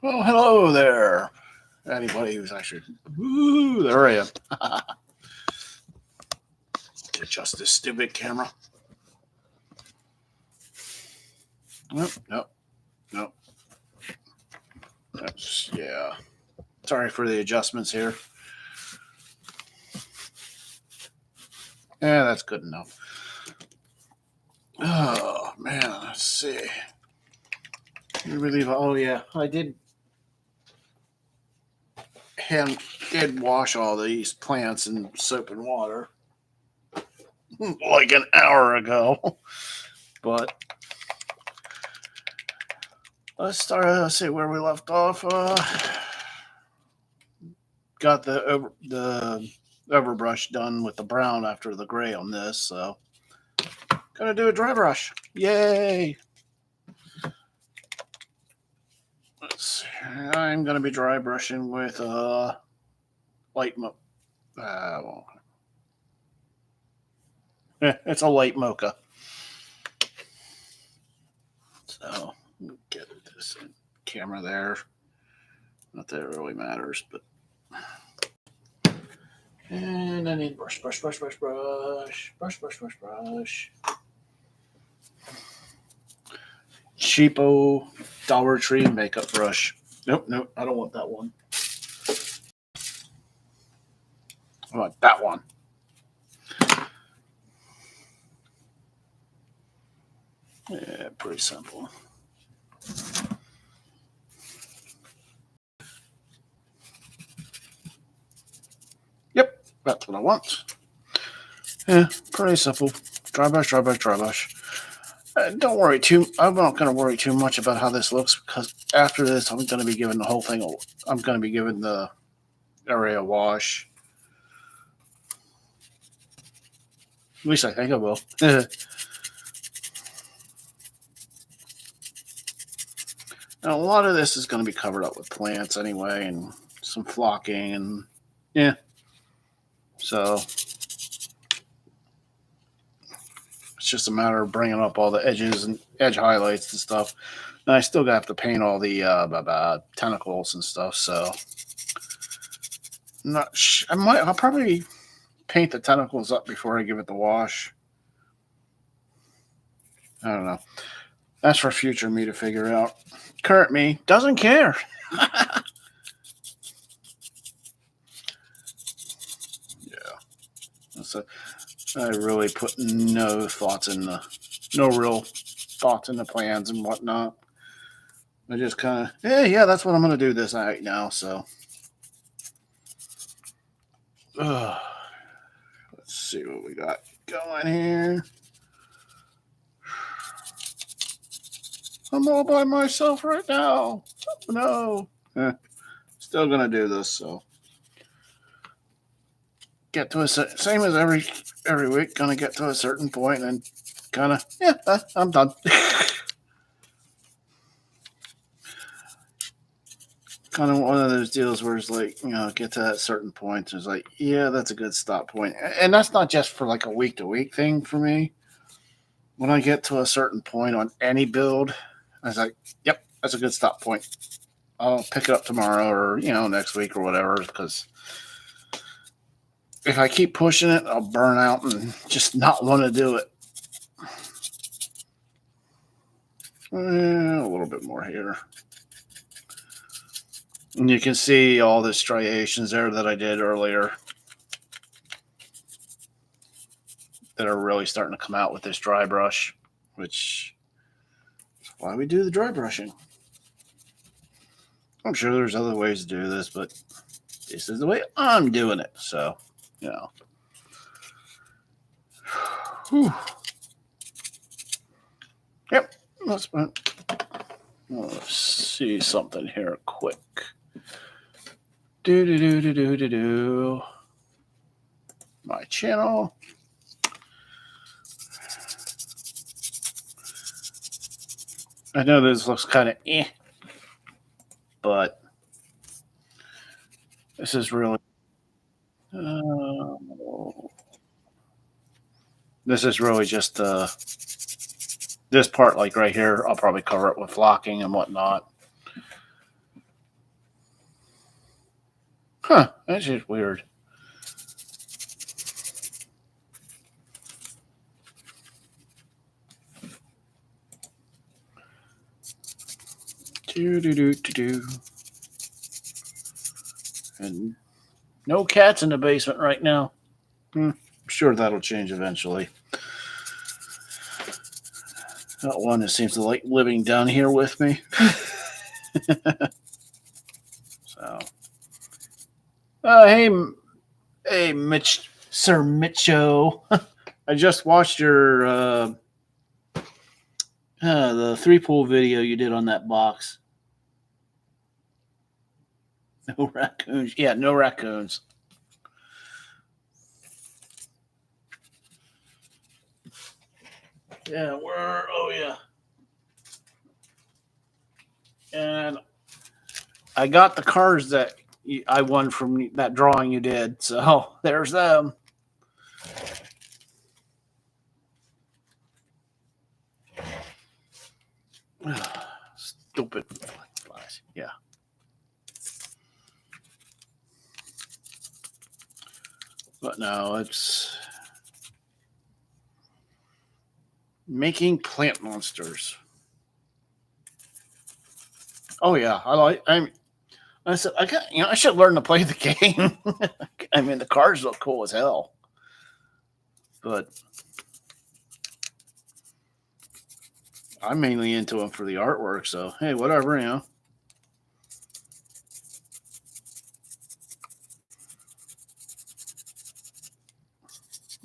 Well, hello there. Anybody who's actually, woo, there I am. Adjust this stupid camera. Nope, nope, nope. Yeah. Sorry for the adjustments here. Yeah, that's good enough. Oh, man, let's see. Oh, yeah, I did wash all these plants in soap and water like an hour ago. But let's see where we left off. Got the overbrush done with the brown after the gray on this, so gonna do a dry brush. Yay! Let's see. I'm gonna be dry brushing with light it's a light mocha. So get this camera there. Not that it really matters, but. And I need brush. Cheapo Dollar Tree makeup brush. Nope, I don't want that one. I want that one. Yeah, pretty simple. Yep, that's what I want. Yeah, pretty simple. Dry brush. Don't worry I'm not going to worry too much about how this looks because after this, I'm going to be giving the whole thing. I'm going to be giving the area a wash. At least I think I will. Now, a lot of this is going to be covered up with plants anyway, and some flocking, and yeah. So it's just a matter of bringing up all the edges and edge highlights and stuff. And I still have to paint all the tentacles and stuff. So I'll probably paint the tentacles up before I give it the wash. I don't know. That's for future me to figure out. Current me doesn't care. Yeah. So I really put no real thoughts in the plans and whatnot. I just kind of, yeah, that's what I'm going to do this night now. So, let's see what we got going here. I'm all by myself right now. Oh, no. Still going to do this, so. Get to same as every week, going to get to a certain point and kind of, I'm done. Kind of one of those deals where it's like, get to that certain point. It's like, yeah, that's a good stop point. And that's not just for like a week to week thing for me. When I get to a certain point on any build, I was like, yep, that's a good stop point. I'll pick it up tomorrow or, next week or whatever, because if I keep pushing it, I'll burn out and just not want to do it. A little bit more here. And you can see all the striations there that I did earlier that are really starting to come out with this dry brush, which is why we do the dry brushing. I'm sure there's other ways to do this, but this is the way I'm doing it. So, Whew. Yep. Let's see something here quick. Do. My channel. I know this looks kind of but this is really this is really just this part, like right here. I'll probably cover it with flocking and whatnot. Huh, that's just weird. Do. And no cats in the basement right now. I'm sure that'll change eventually. Not one that seems to like living down here with me. So, hey, hey, Mitch, Sir Mitcho. I just watched your the 3-pool video you did on that box. No raccoons. Yeah, no raccoons. Yeah, where? Oh, yeah. And I got the cards that I won from that drawing you did. So there's them. Stupid flies. Yeah. But no, it's making plant monsters. Oh yeah, I said I should learn to play the game. I mean, the cards look cool as hell, but I'm mainly into them for the artwork. So hey, whatever.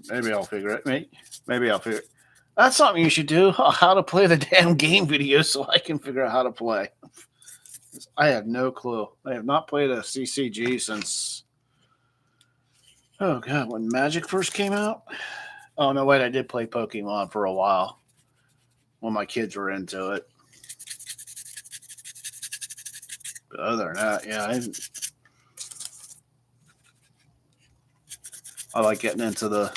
Maybe I'll figure it. Maybe I'll figure it. That's something you should do. How to play the damn game video so I can figure out how to play. I have no clue. I have not played a CCG since, oh god, when Magic first came out. Oh no, wait, I did play Pokemon for a while when my kids were into it. But other than that, yeah, I like getting into the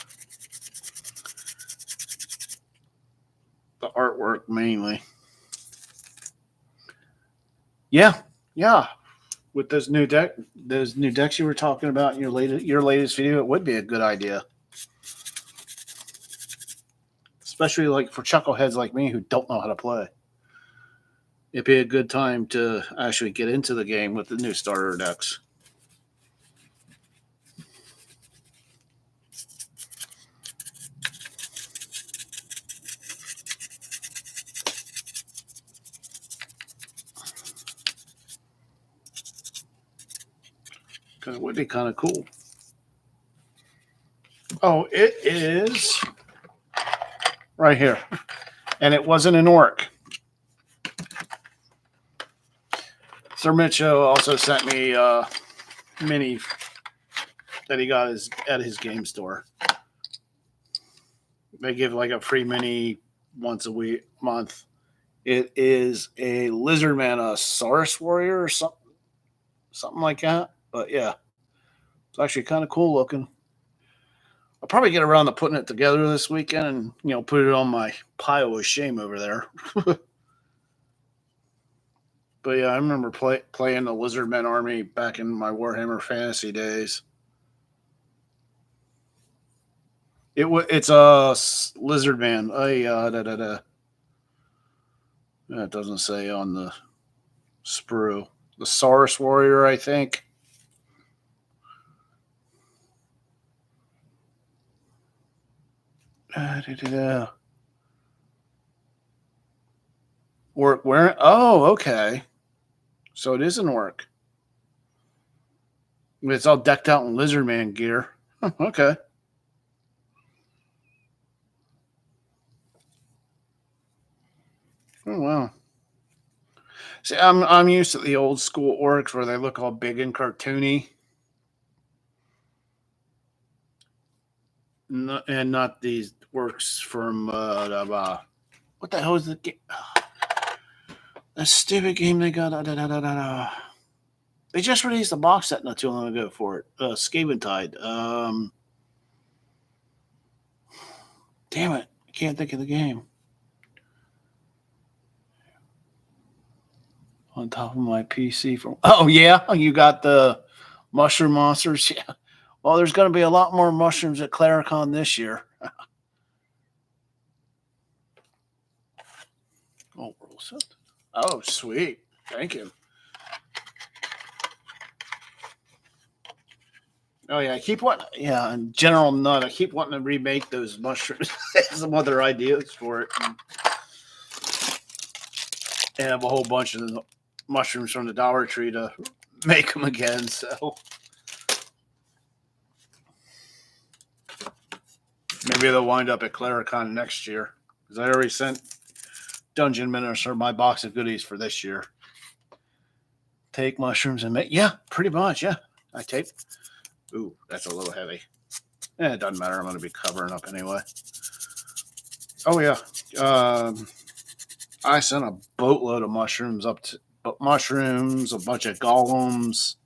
artwork mainly. Yeah, yeah. With those new decks you were talking about in your latest video, it would be a good idea. Especially like for chuckleheads like me who don't know how to play. It'd be a good time to actually get into the game with the new starter decks. Because it would be kind of cool. Oh, it is right here. And it wasn't an orc. Sir Mitcho also sent me a mini that he got at his game store. They give like a free mini once a month. It is a lizard man, a Saurus warrior or something like that. But yeah, it's actually kind of cool looking. I'll probably get around to putting it together this weekend and put it on my pile of shame over there. But yeah, I remember playing the Lizardmen army back in my Warhammer Fantasy days. It's a Lizardman. It doesn't say on the sprue. The Saurus Warrior, I think. Orc wearing. Oh, okay. So it is an orc. It's all decked out in Lizardman gear. Okay. Oh wow. See, I'm used to the old school orcs where they look all big and cartoony, and not these orcs from what the hell is the game? That stupid game they got. They just released a box set not too long ago for it. Scaventide. Damn it, I can't think of the game. On top of my PC from. Oh yeah, you got the Mushroom monsters. Yeah. Well, there's going to be a lot more mushrooms at Claricon this year. Oh, oh, sweet. Thank you. Oh yeah, I keep wanting. Yeah, in General Nut, I keep wanting to remake those mushrooms. Some other ideas for it. And have a whole bunch of the mushrooms from the Dollar Tree to make them again. So maybe they'll wind up at Claricon next year because I already sent Dungeon Minister my box of goodies for this year. Take mushrooms and make. Yeah, pretty much. Yeah, I take. Ooh, that's a little heavy. It doesn't matter. I'm going to be covering up anyway. Oh yeah. I sent a boatload of mushrooms up to mushrooms, a bunch of golems.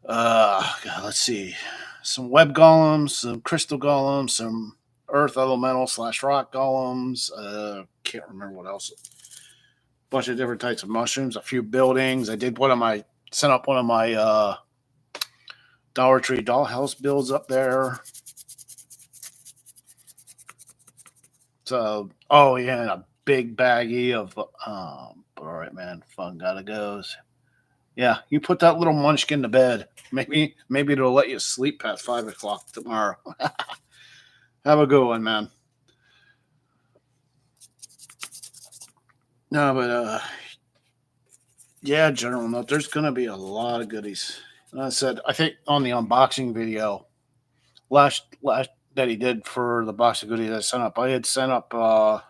God, let's see, some web golems, some crystal golems, some earth elemental / rock golems. Can't remember what else. A bunch of different types of mushrooms, a few buildings. I did sent up one of my Dollar Tree dollhouse builds up there. So, oh yeah, and a big baggie of. All right, man, fun gotta goes. Yeah, you put that little munchkin to bed. Maybe it'll let you sleep past 5 o'clock tomorrow. Have a good one, man. No, but yeah, General Note. There's gonna be a lot of goodies. And I said, I think on the unboxing video last that he did for the box of goodies I sent up, I had sent up a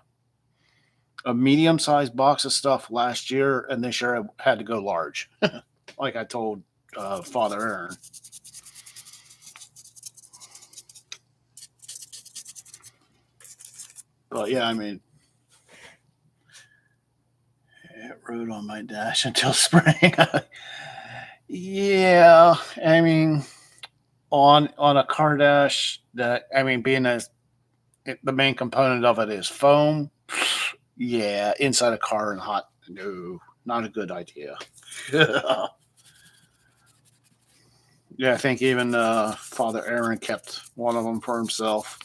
medium-sized box of stuff last year, and this year I had to go large, like I told Father Aaron. But yeah, I mean, it rode on my dash until spring. Yeah, I mean, on a car dash that being the main component of it is foam. Yeah, inside a car and hot. No, not a good idea. Yeah, I think even Father Aaron kept one of them for himself.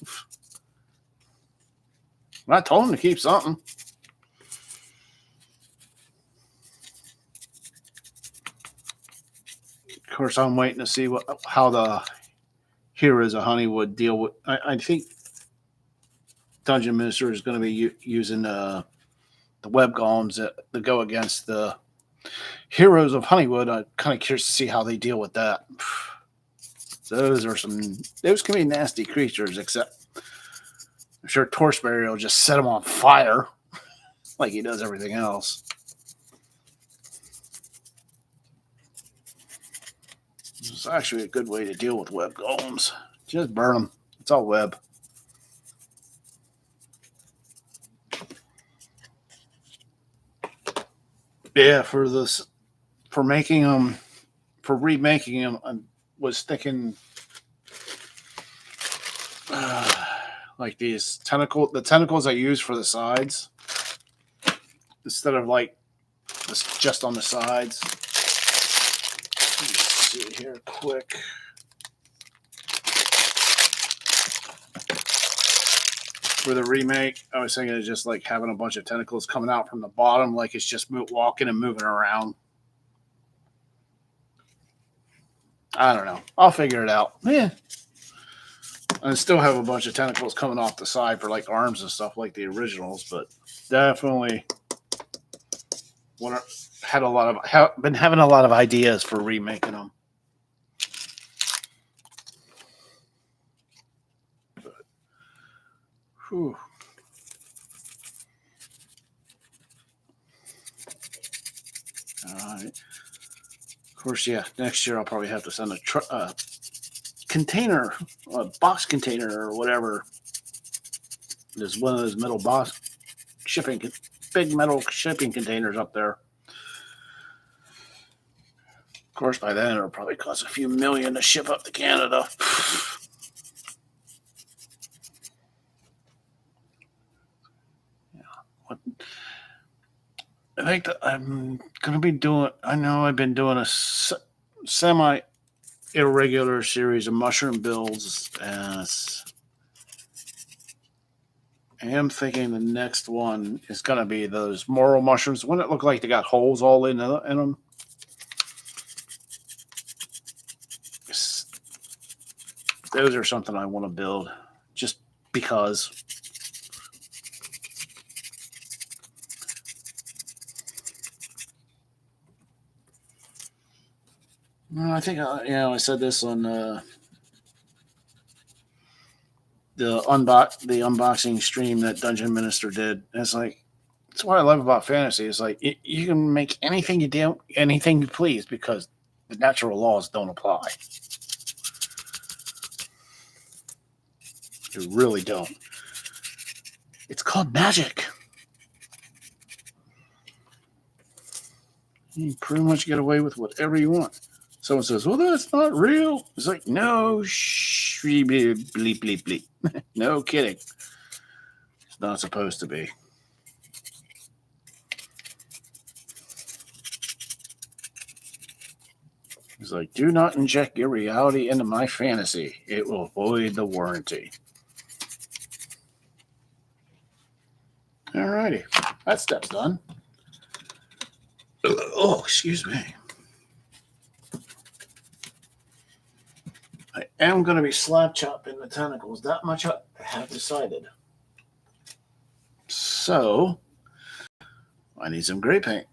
I told him to keep something. Of course, I'm waiting to see how the Heroes of Honeywood deal with. I think Dungeon Minister is going to be using the web golems that go against the Heroes of Honeywood. I'm kind of curious to see how they deal with that. Those can be nasty creatures, except I'm sure Torchberry will just set them on fire like he does everything else. It's actually a good way to deal with web golems. Just burn them. It's all web. Yeah, for remaking them, I was thinking like the tentacles I use for the sides instead of like just on the sides. Let me see here quick. For the remake, I was thinking of just like having a bunch of tentacles coming out from the bottom, like it's just walking and moving around. I don't know. I'll figure it out. Yeah. I still have a bunch of tentacles coming off the side for like arms and stuff like the originals, but definitely been having a lot of ideas for remaking them. Whew. All right. Of course, yeah. Next year I'll probably have to send a container, a box container or whatever. There's one of those metal big metal shipping containers up there. Of course, by then it'll probably cost a few million to ship up to Canada. I think that I'm going to be doing. I know I've been doing semi irregular series of mushroom builds. I am thinking the next one is going to be those morel mushrooms. Wouldn't it look like they got holes all in them? Those are something I want to build just because. I think I said this on the unboxing stream that Dungeon Minister did. It's like that's what I love about fantasy. It's like you can make anything you please because the natural laws don't apply. You really don't. It's called magic. You pretty much get away with whatever you want. Someone says, well, that's not real. It's like, no, bleep, bleep, bleep. No kidding. It's not supposed to be. It's like, do not inject your reality into my fantasy. It will void the warranty. Alrighty. That step's done. Oh, excuse me. I am going to be slap chopping the tentacles. That much I have decided. So, I need some gray paint.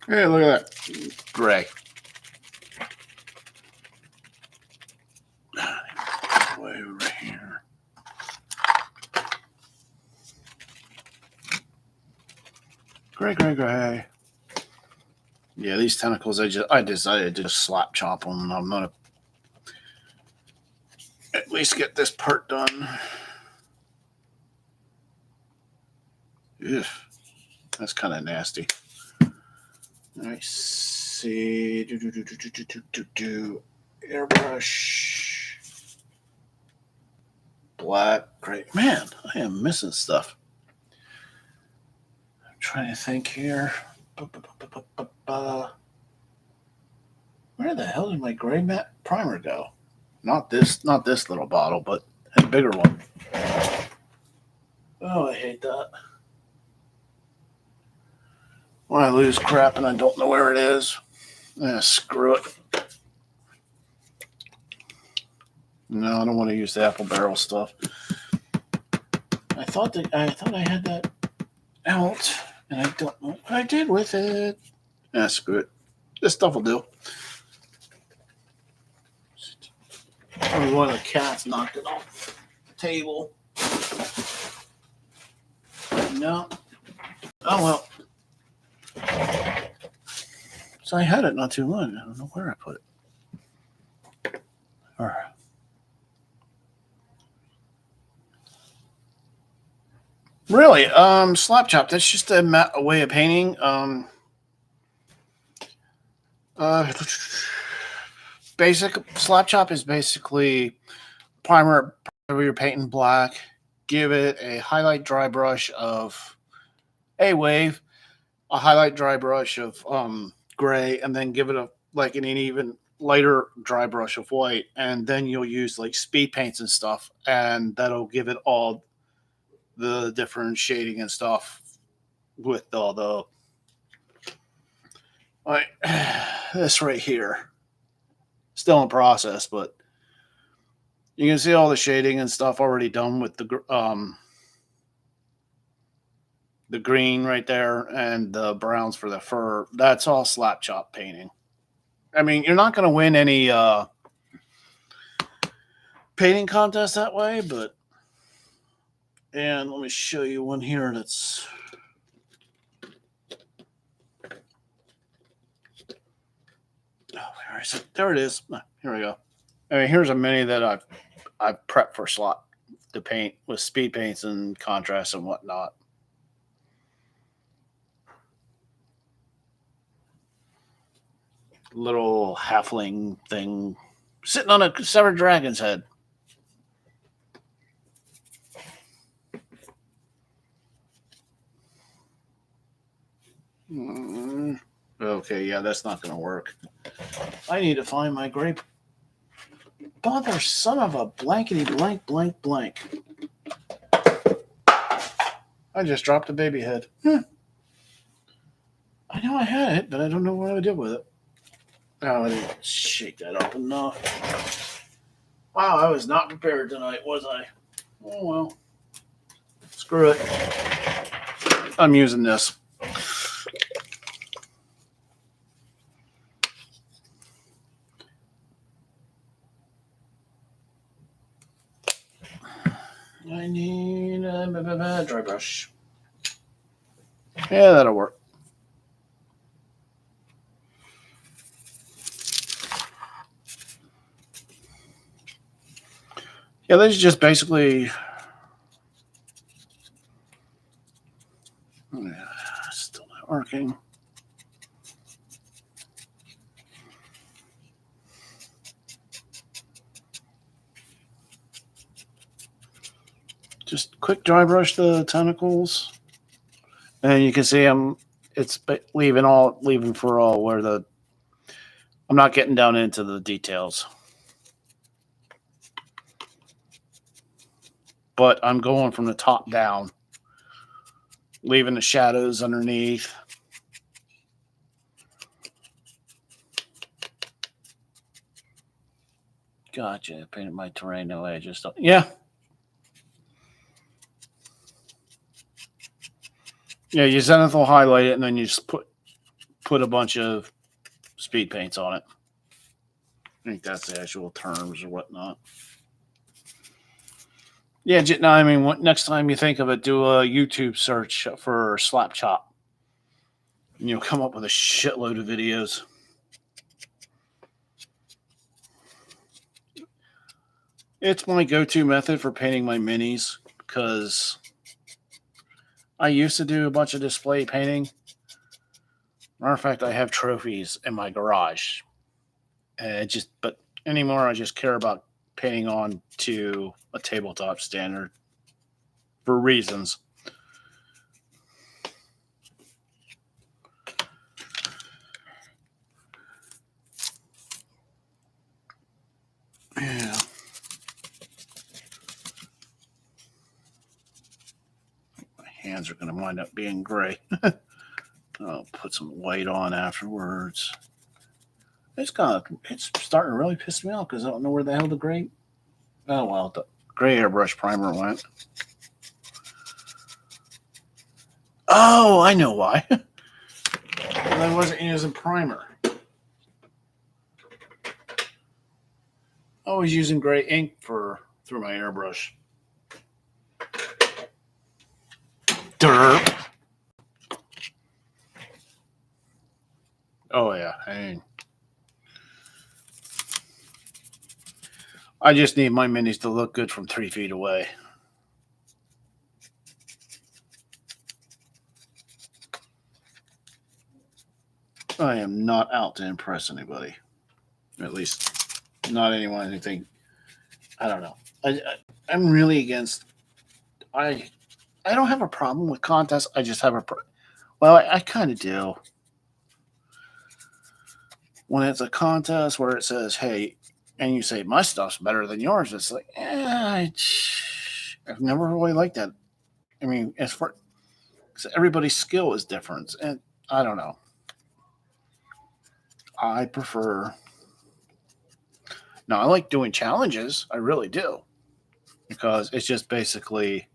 Hey, look at that. Gray. Way over here. Gray. Yeah, these tentacles, I decided to just slap chop them. I'm going to at least get this part done. Ugh, that's kind of nasty. I see. Airbrush. Black. Great. Man, I am missing stuff. I'm trying to think here. Where the hell did my gray matte primer go? Not this little bottle, but a bigger one. Oh, I hate that. When I lose crap and I don't know where it is, screw it. No, I don't want to use the apple barrel stuff. I thought I had that out, and I don't know what I did with it. Screw it. This stuff will do. Probably one of the cats knocked it off the table. No. Oh well. So I had it not too long. I don't know where I put it. All right. Really? Slap chop. That's just a way of painting. Basic slap chop is basically primer you're painting black. Give it a highlight dry brush of a wave, a highlight dry brush of gray, and then give it an even lighter dry brush of white, and then you'll use like speed paints and stuff, and that'll give it all the different shading and stuff with all the like this right here. Still in process, but you can see all the shading and stuff already done with the green right there and the browns for the fur. That's all slap chop painting. I mean, you're not going to win any painting contest that way, but and let me show you one here that's where is it? There it is. Here we go. I mean, here's a mini that I've prepped for slot to paint with speed paints and contrast and whatnot. Little halfling thing sitting on a severed dragon's head. Okay, yeah, that's not going to work. I need to find my grape. Mother son of a blankety blank blank blank. I just dropped a baby head. I know I had it, but I don't know what I did with it. Oh, I didn't shake that up enough. Wow, I was not prepared tonight, was I? Oh well. Screw it. I'm using this. I need a dry brush. Yeah, that'll work. Yeah, this is just basically. Still not working. Just quick dry brush the tentacles, and you can see it's leaving for all where the. I'm not getting down into the details, but I'm going from the top down, leaving the shadows underneath. Gotcha. I painted my terrain away. Yeah. Yeah, you zenithal highlight it, and then you just put a bunch of speed paints on it. I think that's the actual terms or whatnot. Yeah, no, I mean, next time you think of it, do a YouTube search for slap chop, and you'll come up with a shitload of videos. It's my go-to method for painting my minis because I used to do a bunch of display painting. Matter of fact, I have trophies in my garage. But anymore, I just care about painting on to a tabletop standard for reasons. Yeah. My hands are going to wind up being gray. I'll put some white on afterwards. It's starting to really piss me off because I don't know where the hell the gray. Oh well, the gray airbrush primer went. Oh, I know why. I wasn't using primer. I was using gray ink through my airbrush. Derp. Oh yeah, I just need my minis to look good from 3 feet away. I am not out to impress anybody. At least, not anyone who think. I don't know. I'm really against. I don't have a problem with contests. I just have well, I kind of do. When it's a contest where it says, "Hey," and you say my stuff's better than yours, it's like, I've never really liked that. I mean, as for everybody's skill is different, and I don't know. I prefer. Now, I like doing challenges. I really do, because it's just basically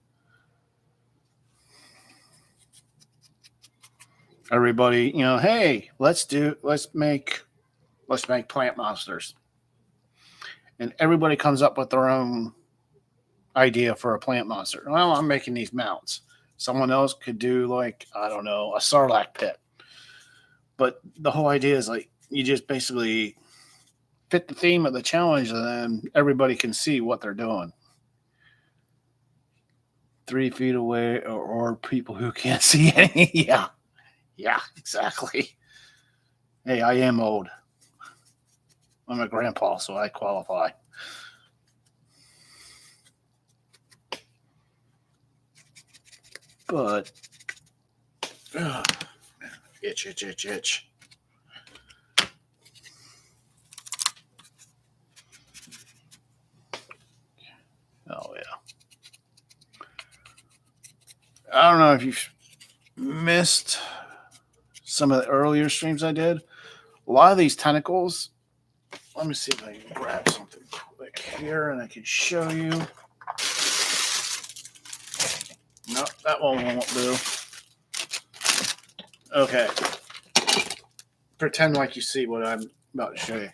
everybody. Hey, let's make plant monsters, and everybody comes up with their own idea for a plant monster. Well, I'm making these mounts. Someone else could do, like, I don't know, a sarlacc pit. But the whole idea is like you just basically fit the theme of the challenge, and then everybody can see what they're doing. 3 feet away, or people who can't see any. Yeah, exactly. Hey, I am old. I'm a grandpa, so I qualify. But Itch, itch, itch, itch. Oh, yeah. I don't know if you've missed some of the earlier streams I did. A lot of these tentacles, let me see if I can grab something quick here and I can show you. No, that one won't do. Okay. Pretend like you see what I'm about to show you.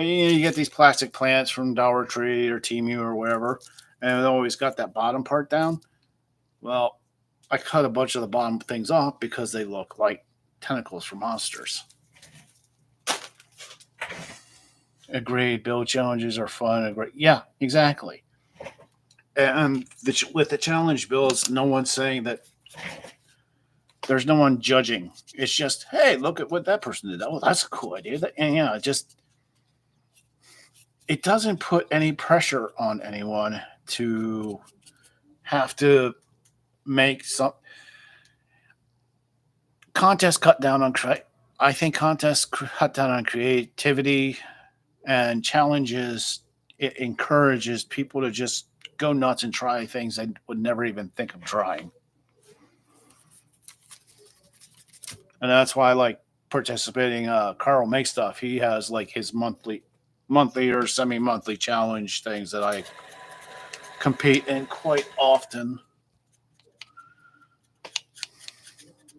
You get these plastic plants from Dollar Tree or Temu or wherever, and it always got that bottom part down. Well, I cut a bunch of the bottom things off because they look like tentacles for monsters. Agreed. Build challenges are fun. Agreed. Yeah, exactly. And with the challenge builds, no one's saying that. There's no one judging. It's just, hey, look at what that person did. Oh, that's a cool idea. And yeah, it doesn't put any pressure on anyone to have to make some contests cut down on. I think contests cut down on creativity and challenges. It encourages people to just go nuts and try things they would never even think of trying. And that's why I like participating. Carl makes stuff. He has like his monthly or semi-monthly challenge things that I compete in quite often.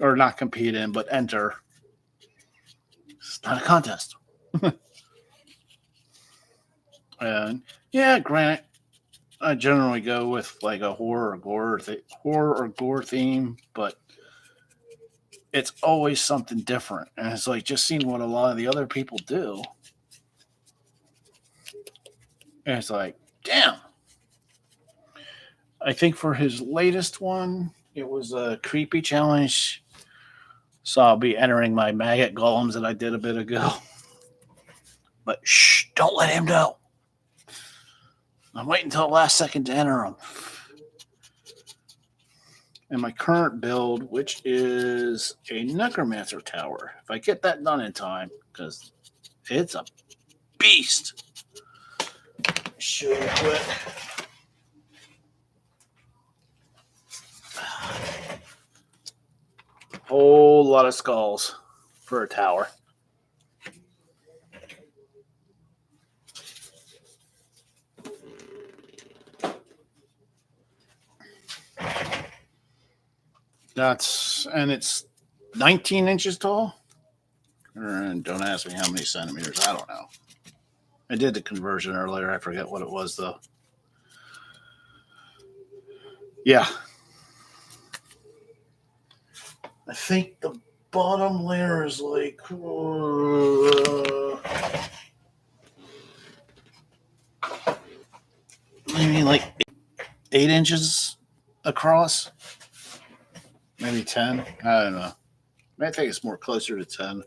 Or not compete in, but enter. It's not a contest. And yeah, granted, I generally go with like a horror or gore theme, but it's always something different. And it's like just seeing what a lot of the other people do. And it's like, damn. I think for his latest one, it was a creepy challenge. So I'll be entering my maggot golems that I did a bit ago. But shh, don't let him know. I'm waiting until the last second to enter them. And my current build, which is a necromancer tower. If I get that done in time, because it's a beast. Show you quick. Whole lot of skulls for a tower. And it's 19 inches tall. And don't ask me how many centimeters. I don't know. I did the conversion earlier. I forget what it was though. Yeah. I think the bottom layer is like maybe like 8 inches across. Maybe 10. I don't know. I think it's more closer to 10.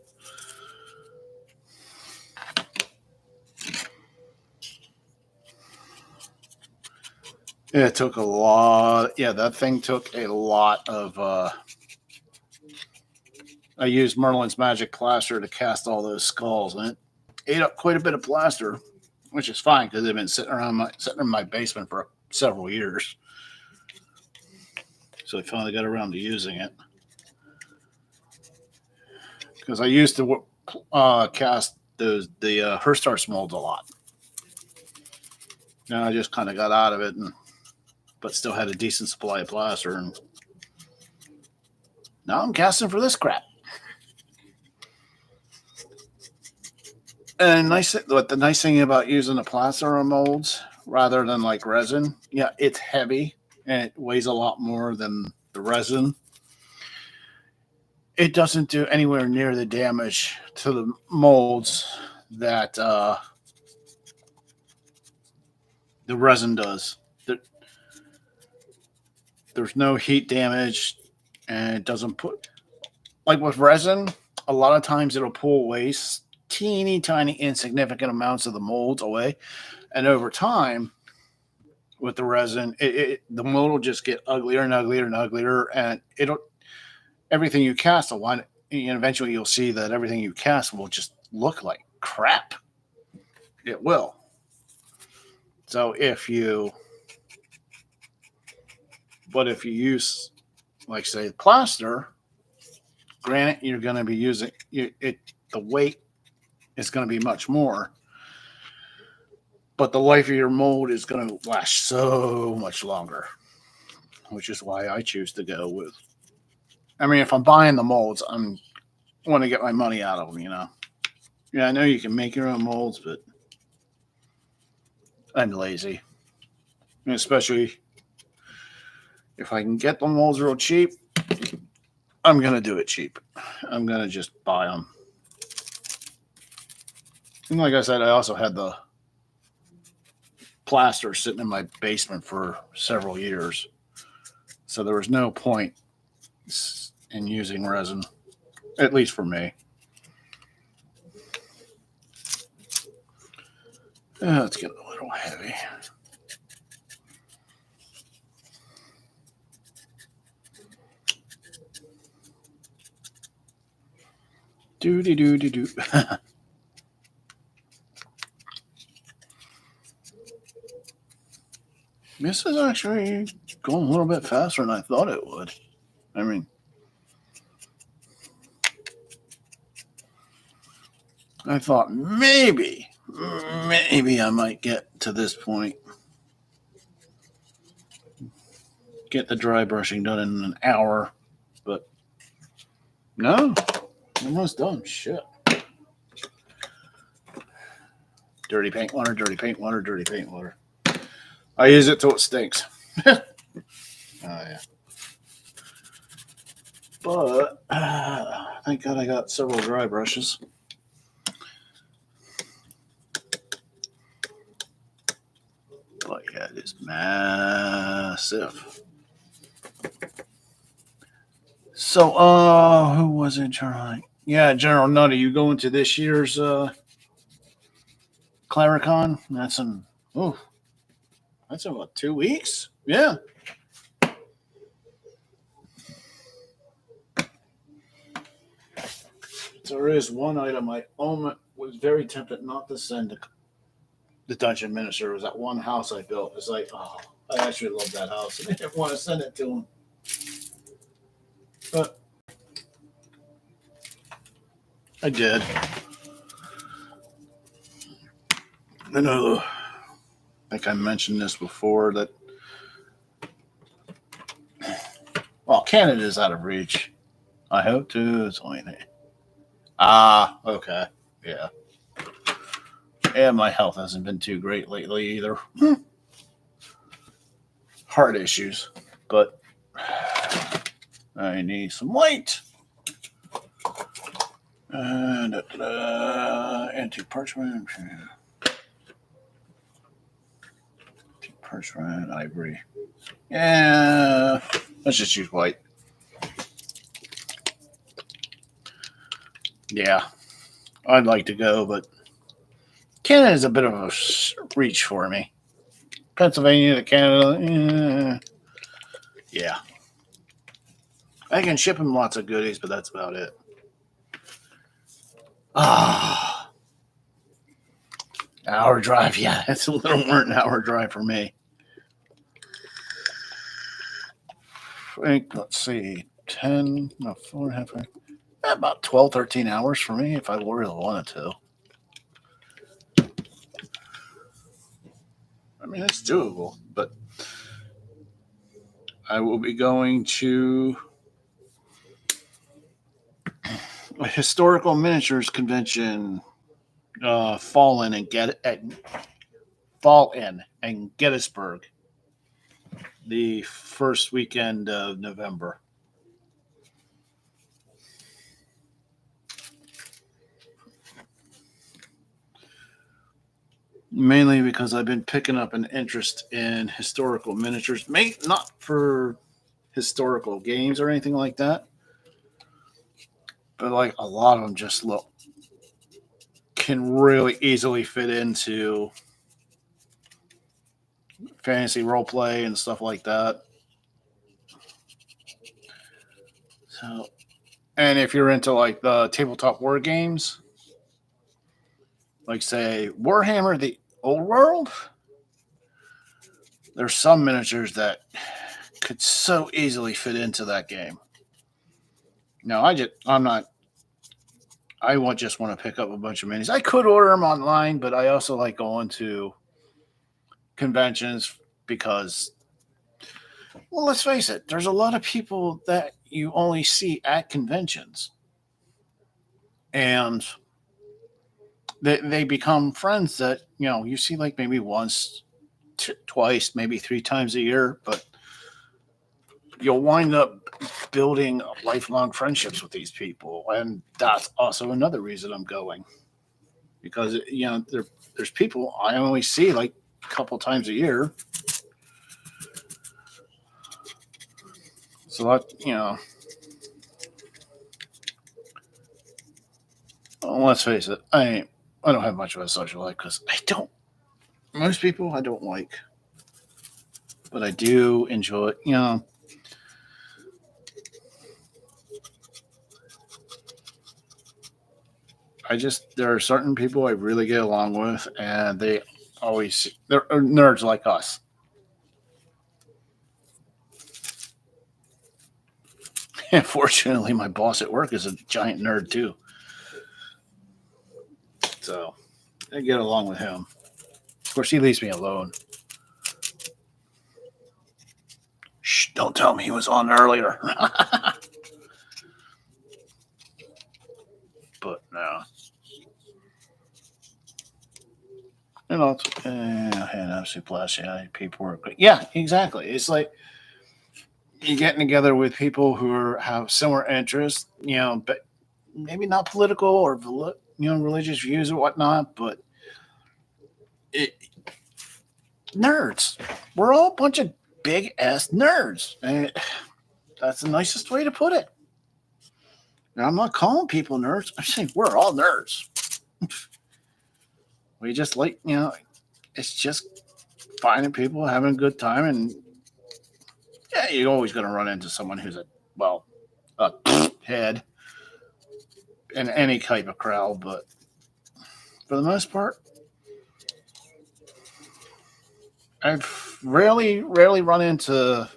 It took a lot. Yeah, that thing took a lot of. I used Merlin's magic plaster to cast all those skulls, and it ate up quite a bit of plaster, which is fine because they've been sitting in my basement for several years. So I finally got around to using it because I used to cast the Herstar molds a lot. Now I just kind of got out of it, but still had a decent supply of plaster. And now I'm casting for this crap. And the nice thing about using the plaster molds rather than like resin, yeah, it's heavy and it weighs a lot more than the resin. It doesn't do anywhere near the damage to the molds that the resin does. There's no heat damage, and it doesn't put like with resin. A lot of times it'll pull away teeny tiny insignificant amounts of the molds away, and over time with the resin, the mold will just get uglier and uglier and uglier, and everything you cast will and eventually you'll see that everything you cast will just look like crap. It will. So if you use, like say, plaster, granted you're going to be using it. The weight is going to be much more, but the life of your mold is going to last so much longer, which is why I choose to go with. I mean, if I'm buying the molds, I'm want to get my money out of them. Yeah, I know you can make your own molds, but I'm lazy, and especially if I can get the molds real cheap. I'm gonna do it cheap. I'm gonna just buy them. And like I said, I also had the plaster sitting in my basement for several years, so there was no point in using resin, at least for me. It's getting a little heavy. Do. This is actually going a little bit faster than I thought it would. I mean, I thought maybe I might get to this point, get the dry brushing done in an hour, but no, almost done. Shit. Dirty paint water, dirty paint water, dirty paint water. I use it till it stinks. Oh, yeah. But thank God I got several dry brushes. But yeah, it is massive. So, who was in charge? Yeah, General Nutty, you going to this year's Claricon? That's in about 2 weeks. Yeah. There is one item I was very tempted not to send to the Dungeon Minister. It was that one house I built. It's like, oh, I actually love that house. I didn't want to send it to him. But I did. I know, I think I mentioned this before, that, well, Canada's out of reach. I hope to. It's only okay. Yeah. And my health hasn't been too great lately either. Heart issues. But I need some light. Anti-parchment. Anti-parchment, ivory. Yeah. Let's just use white. Yeah. I'd like to go, but Canada is a bit of a reach for me. Pennsylvania to Canada. Yeah. I can ship him lots of goodies, but that's about it. Hour drive. Yeah, it's a little more than an hour drive for me. Let's see, 10, no, 4.5, about 12, 13 hours for me if I really wanted to. I mean, it's doable, but I will be going to a historical miniatures convention, fall in and Gettysburg, the first weekend of November. Mainly because I've been picking up an interest in historical miniatures, not for historical games or anything like that, but like a lot of them just can really easily fit into fantasy role play and stuff like that. So And if you're into like the tabletop war games, like say Warhammer, the Old World, there's some miniatures that could so easily fit into that game. No, I'm not. Just want to pick up a bunch of minis. I could order them online, but I also like going to conventions because, well, let's face it, there's a lot of people that you only see at conventions, and they become friends that you see like maybe once, twice, maybe three times a year, but you'll wind up building lifelong friendships with these people, and that's also another reason I'm going because there's people I only see like a couple times a year, so that let's face it, I don't have much of a social life because I don't. Most people I don't like, but I do enjoy. There are certain people I really get along with, and they're nerds like us. And fortunately, my boss at work is a giant nerd too, so I get along with him. Of course, he leaves me alone. Shh! Don't tell me he was on earlier. But no, and obviously plus paperwork. But yeah, exactly. It's like you're getting together with people have similar interests, but maybe not political or religious views or whatnot, but it, nerds. We're all a bunch of big ass nerds, and that's the nicest way to put it. Now, I'm not calling people nerds. I'm saying we're all nerds. We just like it's just finding people having a good time, and yeah, you're always going to run into someone who's a head in any type of crowd, but for the most part, I've rarely run into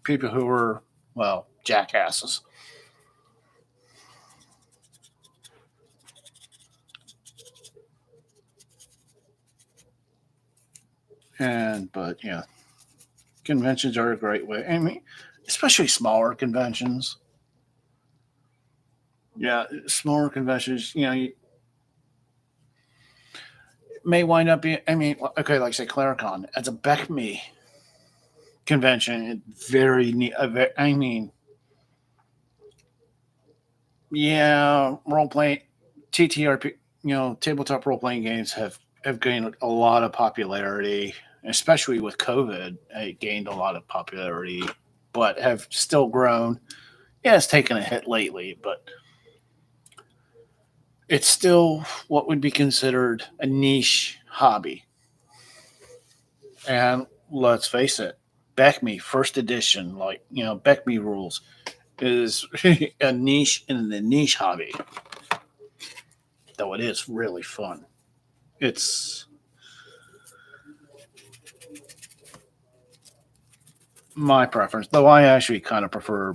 people who were, jackasses. But conventions are a great way. I mean, especially smaller conventions. Yeah, smaller conventions, you may wind up being, I mean, okay, like say Claricon, as a BECME convention, very neat. I mean, yeah, role playing, TTRP, tabletop role playing games have gained a lot of popularity, especially with COVID. It gained a lot of popularity, but have still grown. Yeah, it's taken a hit lately, but it's still what would be considered a niche hobby. And let's face it, BECME first edition, like BECME rules, is a niche in the niche hobby. Though it is really fun. It's my preference, though I actually kind of prefer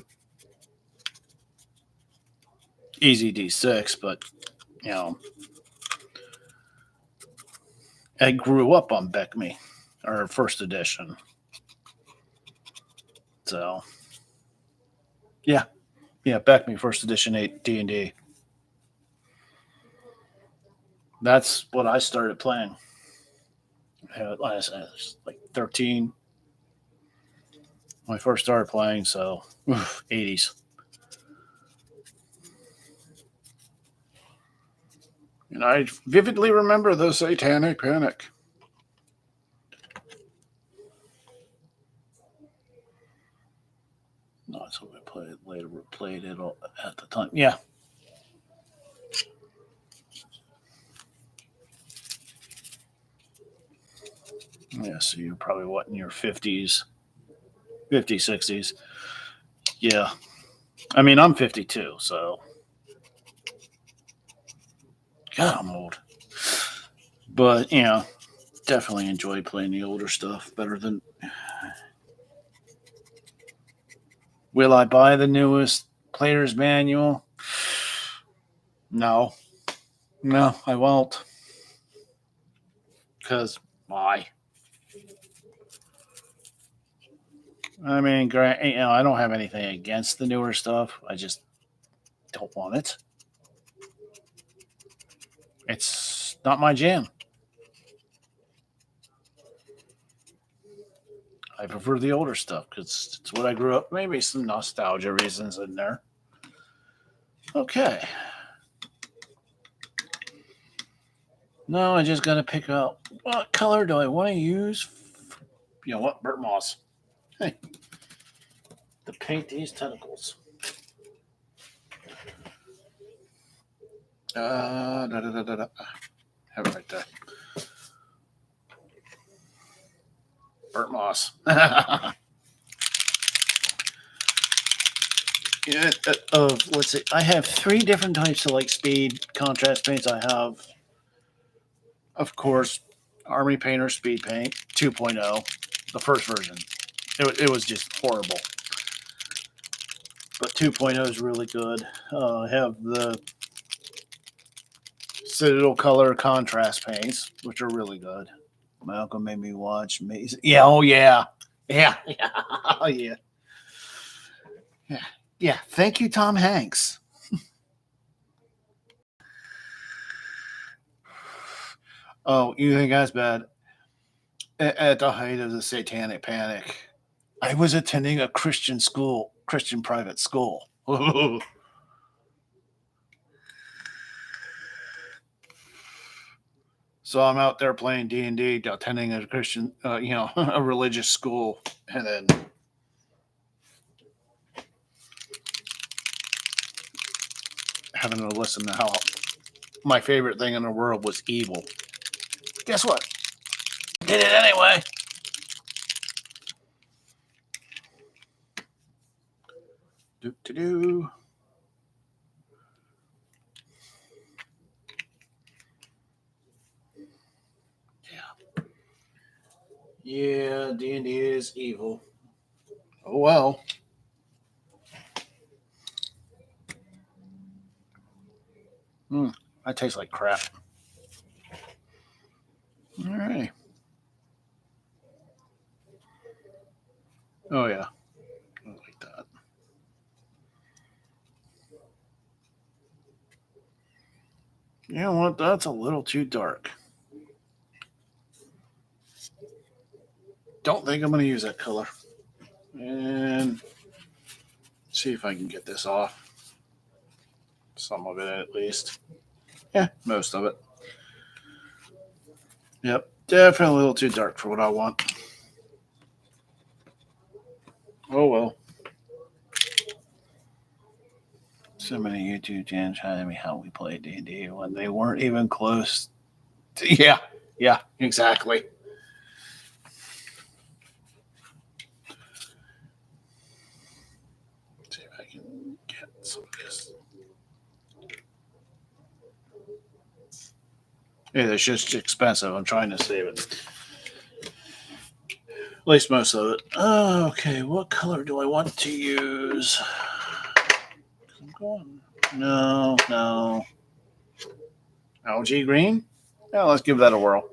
Easy D6, but you know, I grew up on BECME or first edition. So yeah, yeah, BECME first edition 8 D&D. That's what I started playing. Like I said, I was like 13 when I first started playing, so 80s. And I vividly remember the Satanic Panic. No, that's what we played later. We played it all at the time. Yeah. Yeah, so you're probably what in your 50s, 50s, 60s. Yeah. I mean, I'm 52, so God, I'm old. But definitely enjoy playing the older stuff better than. Will I buy the newest player's manual? No, no, I won't. Because why? I mean, I don't have anything against the newer stuff. I just don't want it. It's not my jam. I prefer the older stuff because it's what I grew up. Maybe some nostalgia reasons in there. Okay. No, I just got to pick out what color do I want to use. You know what? Burnt moss. Hey, to paint these tentacles. Have it right there. Burnt moss. Yeah, let's see. I have 3 different types of like speed contrast paints. I have, of course, Army Painter Speed Paint 2.0, the first version. It was just horrible, but 2.0 is really good. I have the Citadel Color contrast paints, which are really good. Malcolm made me watch Amazing. Yeah, oh yeah, yeah, yeah, oh yeah, yeah, yeah. Thank you, Tom Hanks. Oh, you think that's bad? At the height of the Satanic Panic, I was attending a Christian school, Christian private school. So I'm out there playing D&D, attending a Christian, a religious school, and then having to listen to how my favorite thing in the world was evil. Guess what? Did it anyway. Do. Yeah. Yeah, D&D is evil. Oh well. That tastes like crap. All right. Oh yeah. I like that. You know what? That's a little too dark. Don't think I'm going to use that color. And see if I can get this off. Some of it at least. Yeah, most of it. Yep. Definitely a little too dark for what I want. Oh well. So many YouTube channels telling me how we play D&D when they weren't even close. Yeah, exactly. See if I can get some of this. Yeah, it's just expensive. I'm trying to save it. At least most of it. Okay, what color do I want to use? I'm going. No. Algae green? Yeah, let's give that a whirl.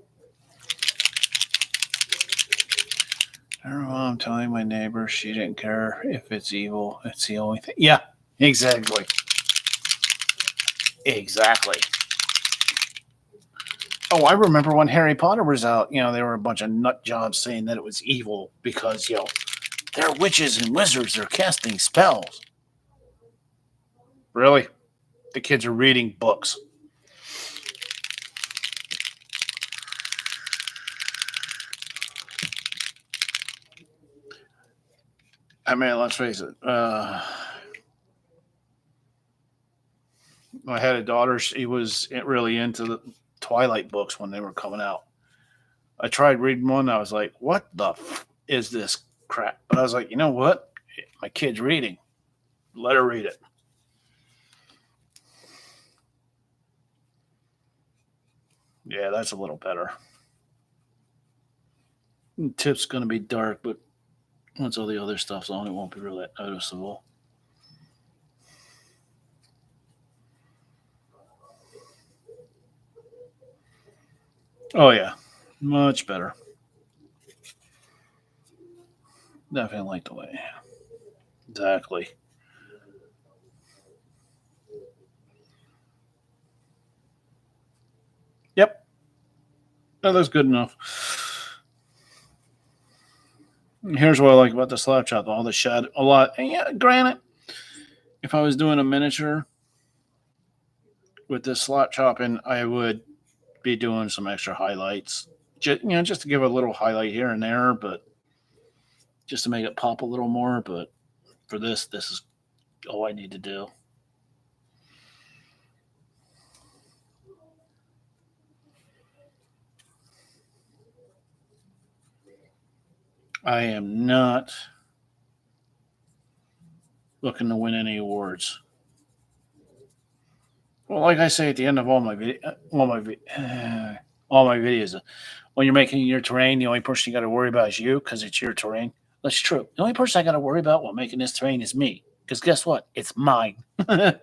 I don't know why I'm telling my neighbor she didn't care if it's evil. It's the only thing. Yeah, exactly. Exactly. Oh, I remember when Harry Potter was out, there were a bunch of nut jobs saying that it was evil because, they're witches and wizards. They're casting spells. Really? The kids are reading books. I mean, let's face it. I had a daughter. She was really into the Twilight books when they were coming out. I tried reading one. I was like, what the is this crap? But I was like, you know what? My kid's reading. Let her read it. Yeah, that's a little better. Tip's going to be dark, but once all the other stuff's on, it won't be really noticeable. Oh, yeah. Much better. Definitely like the way. Exactly. Yep. That looks good enough. Here's what I like about the slap chop: all the shadow, a lot. And yeah, granted, if I was doing a miniature with this slap chopping, I would be doing some extra highlights. Just to give a little highlight here and there, but just to make it pop a little more. But for this is all I need to do. I am not looking to win any awards. Well, like I say at the end of all my videos, when you're making your terrain, the only person you got to worry about is you because it's your terrain. That's true. The only person I got to worry about while making this terrain is me because guess what? It's mine. and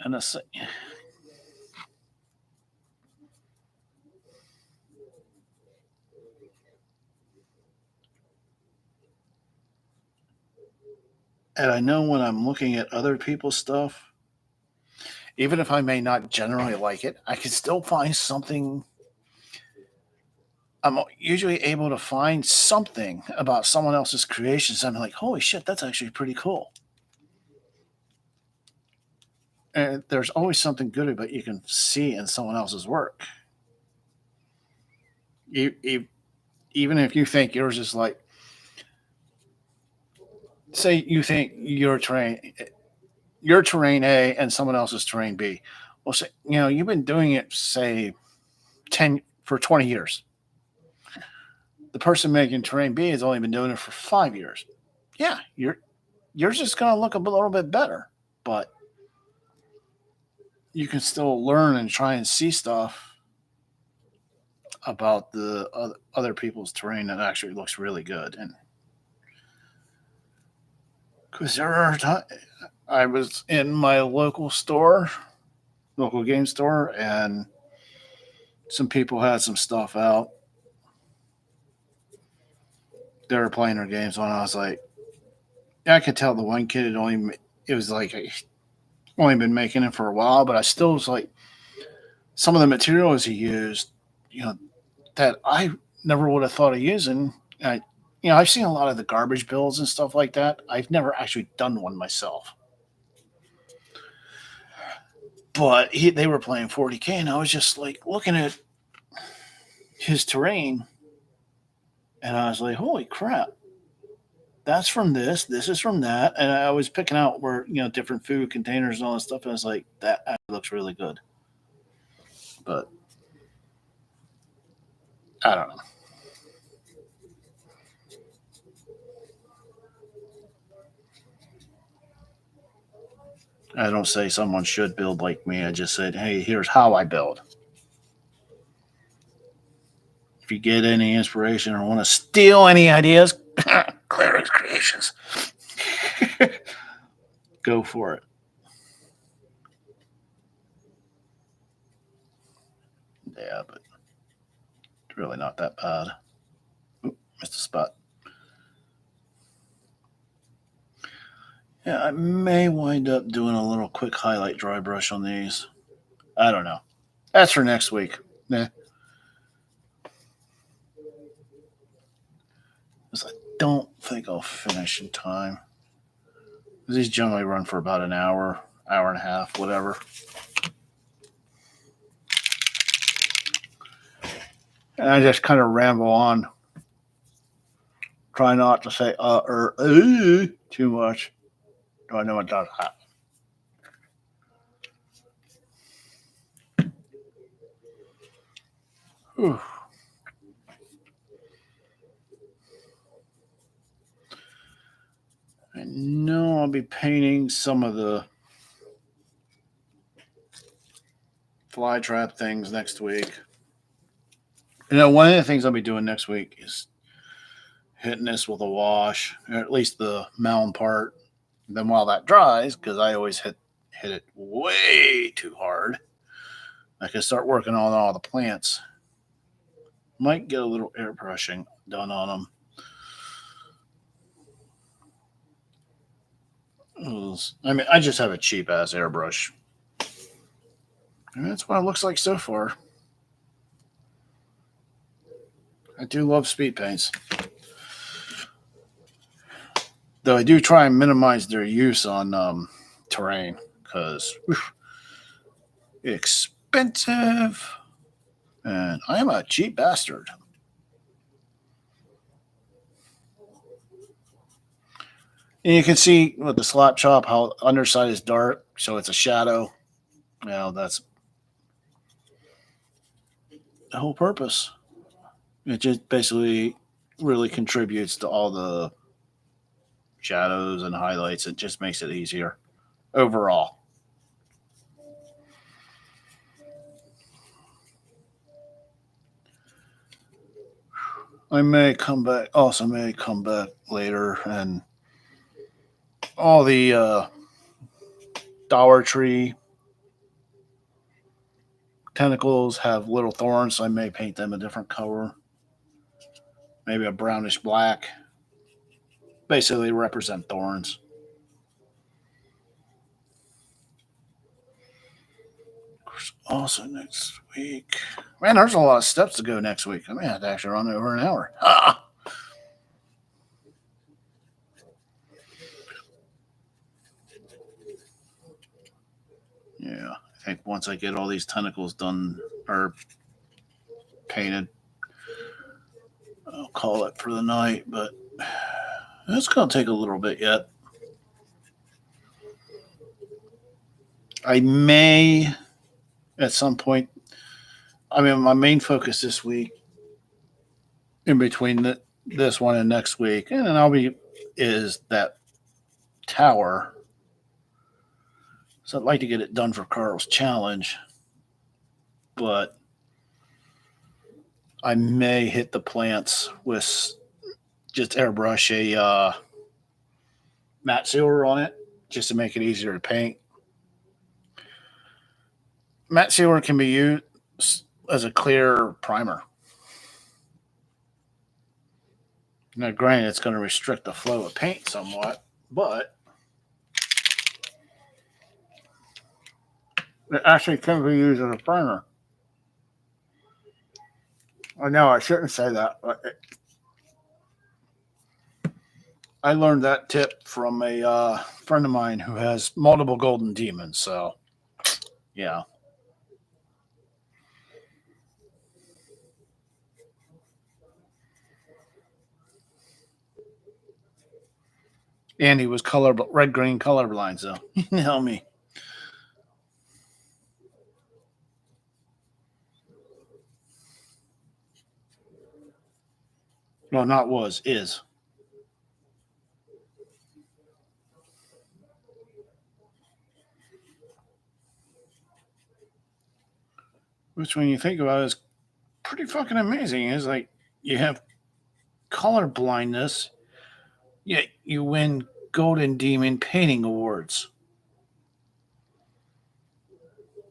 that's, and I know when I'm looking at other people's stuff, even if I may not generally like it, I can still find something. I'm usually able to find something about someone else's creations. I'm like, holy shit, that's actually pretty cool. And there's always something good about you can see in someone else's work. You, even if you think yours is like, say you think your terrain A and someone else's terrain B. Well, say, you've been doing it, say, 10 for 20 years. The person making terrain B has only been doing it for 5 years. Yeah, yours is going to look a little bit better, but you can still learn and try and see stuff about the other people's terrain that actually looks really good. And because there are times I was in my local game store, and some people had some stuff out. They were playing their games on. I was like, yeah, I could tell the one kid had only it was like only been making it for a while, but I still was like some of the materials he used, you know, that I never would have thought of using. I, I've seen a lot of the garbage bills and stuff like that. I've never actually done one myself, but they were playing 40K, and I was just like looking at his terrain, and I was like, holy crap, that's from this. This is from that. And I was picking out where, different food containers and all that stuff. And I was like, that actually looks really good. But I don't know. I don't say someone should build like me. I just said, hey, here's how I build. If you get any inspiration or want to steal any ideas, Clary's Creations, go for it. Yeah, but it's really not that bad. Oop, missed a spot. Yeah, I may wind up doing a little quick highlight dry brush on these. I don't know. That's for next week. Nah. 'Cause I don't think I'll finish in time. These generally run for about an hour, hour and a half, whatever. And I just kind of ramble on. Try not to say or too much. Do I know what does happen? Whew. I know I'll be painting some of the fly trap things next week. One of the things I'll be doing next week is hitting this with a wash, or at least the mound part. Then while that dries, because I always hit it way too hard, I can start working on all the plants. Might get a little airbrushing done on them. I just have a cheap ass airbrush. And that's what it looks like so far. I do love speed paints. Though I do try and minimize their use on terrain because expensive. And I am a cheap bastard. And you can see with the slap chop how underside is dark, so it's a shadow. That's the whole purpose. It just basically really contributes to all the shadows and highlights. It just makes it easier overall. I may come back. Also, may come back later, and all the Dollar Tree tentacles have little thorns. So I may paint them a different color, maybe a brownish black. Basically, represent thorns. Also, next week, man, there's a lot of steps to go next week. I may have to actually run over an hour. Yeah, I think once I get all these tentacles done or painted, I'll call it for the night. But it's going to take a little bit yet. I may, at some point, my main focus this week, in between this one and next week, and then is that tower. So I'd like to get it done for Carl's challenge, but I may hit the plants with just airbrush a matte sealer on it just to make it easier to paint. Matte sealer can be used as a clear primer. Now, granted, it's going to restrict the flow of paint somewhat, but it actually can be used as a primer. I know I shouldn't say that, but I learned that tip from a friend of mine who has multiple golden demons. So, yeah. And he was red green colorblind, so tell me. Well, not was, is. Which, when you think about it, is pretty fucking amazing. It's like you have color blindness, yet you win Golden Demon Painting Awards.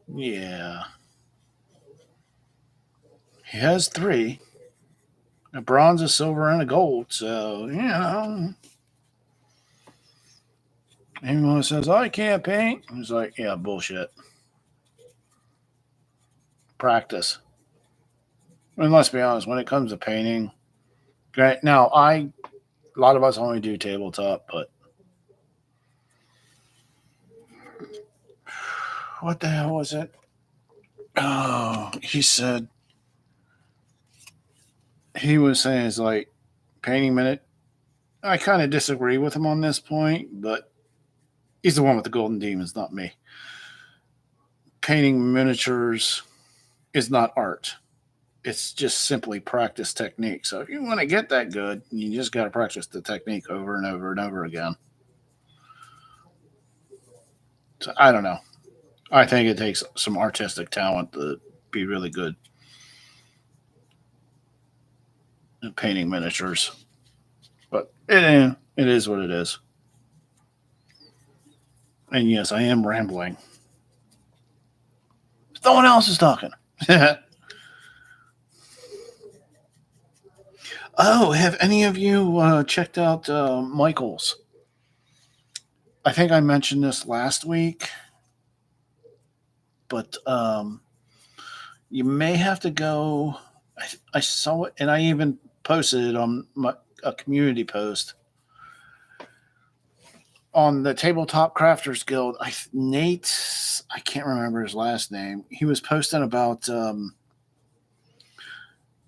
Yeah. He has 3. A bronze, a silver, and a gold. So, anyone says, I can't paint, he's like, yeah, bullshit. Practice. And let's be honest, when it comes to painting, right now, a lot of us only do tabletop, but what the hell was it? Oh, he said, he was saying it's like painting minute. I kind of disagree with him on this point, but he's the one with the golden demons, not me. Painting miniatures is not art. It's just simply practice technique. So if you want to get that good, you just got to practice the technique over and over and over again. So I don't know. I think it takes some artistic talent to be really good at painting miniatures. But it is what it is. And yes, I am rambling. No one else is talking. Oh, have any of you checked out Michael's? I think I mentioned this last week, but you may have to go. I saw it, and I even posted it on a community post on the Tabletop Crafters Guild. Nate, I can't remember his last name. He was posting about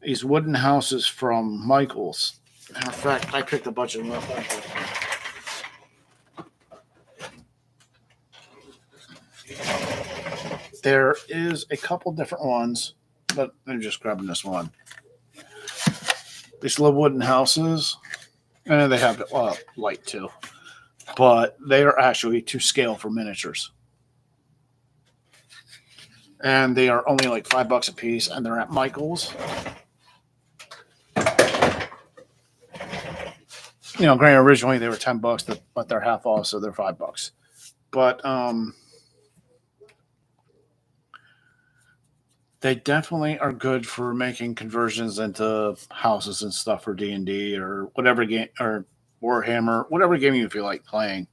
these wooden houses from Michael's. Matter of fact, I picked a bunch of them up. There is a couple different ones, but I'm just grabbing this one. These little wooden houses, and they have light too, but they are actually to scale for miniatures. And they are only like $5 a piece, and they're at Michael's. Granted, originally they were $10, but they're half off, so they're $5. But they definitely are good for making conversions into houses and stuff for D&D or whatever game, or Warhammer, whatever game you feel like playing.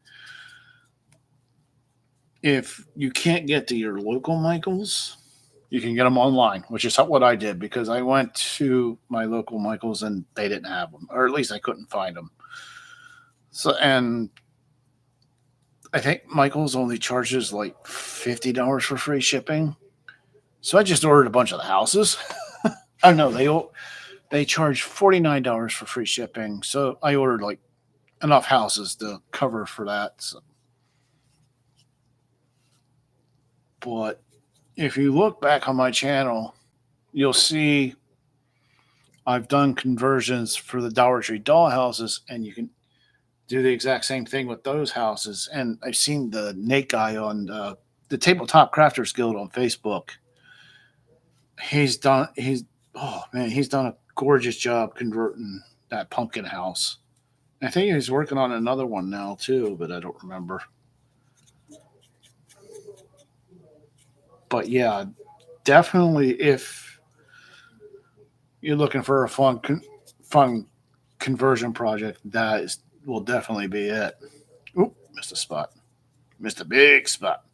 If you can't get to your local Michael's, you can get them online, which is what I did, because I went to my local Michael's and they didn't have them, or at least I couldn't find them. So, and I think Michael's only charges like $50 for free shipping. So I just ordered a bunch of the houses. I know they charge $49 for free shipping. So I ordered like enough houses to cover for that. So. But if you look back on my channel, you'll see I've done conversions for the Dollar Tree doll houses, and you can do the exact same thing with those houses. And I've seen the Nate guy on the Tabletop Crafters Guild on Facebook. He's done a gorgeous job converting that pumpkin house. I think he's working on another one now too, but I don't remember. But yeah, definitely if you're looking for a fun conversion project, will definitely be it. Oop, missed a spot. Missed a big spot.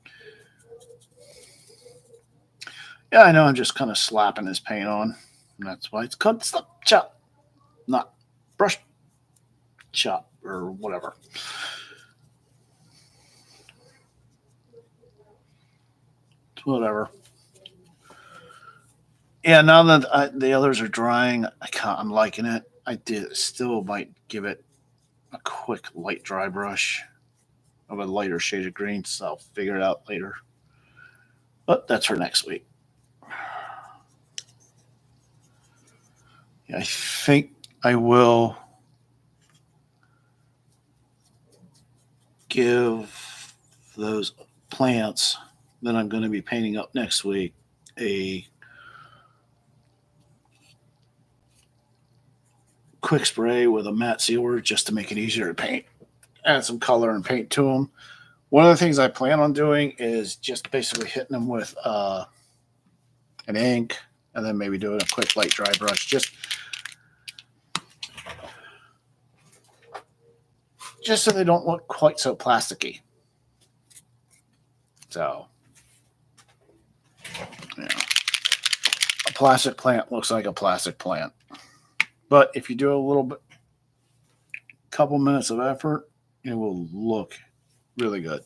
Yeah, I know I'm just kind of slapping this paint on. And that's why it's called slap chop, not brush chop or whatever. Whatever. Yeah, now that the others are drying, I'm liking it. I still might give it a quick light dry brush of a lighter shade of green, so I'll figure it out later. But that's for next week. I think I will give those plants that I'm going to be painting up next week a quick spray with a matte sealer just to make it easier to paint. Add some color and paint to them. One of the things I plan on doing is just basically hitting them with an ink, and then maybe doing a quick light dry brush, just so they don't look quite so plasticky. So, yeah, a plastic plant looks like a plastic plant. But if you do a little bit, couple minutes of effort, it will look really good.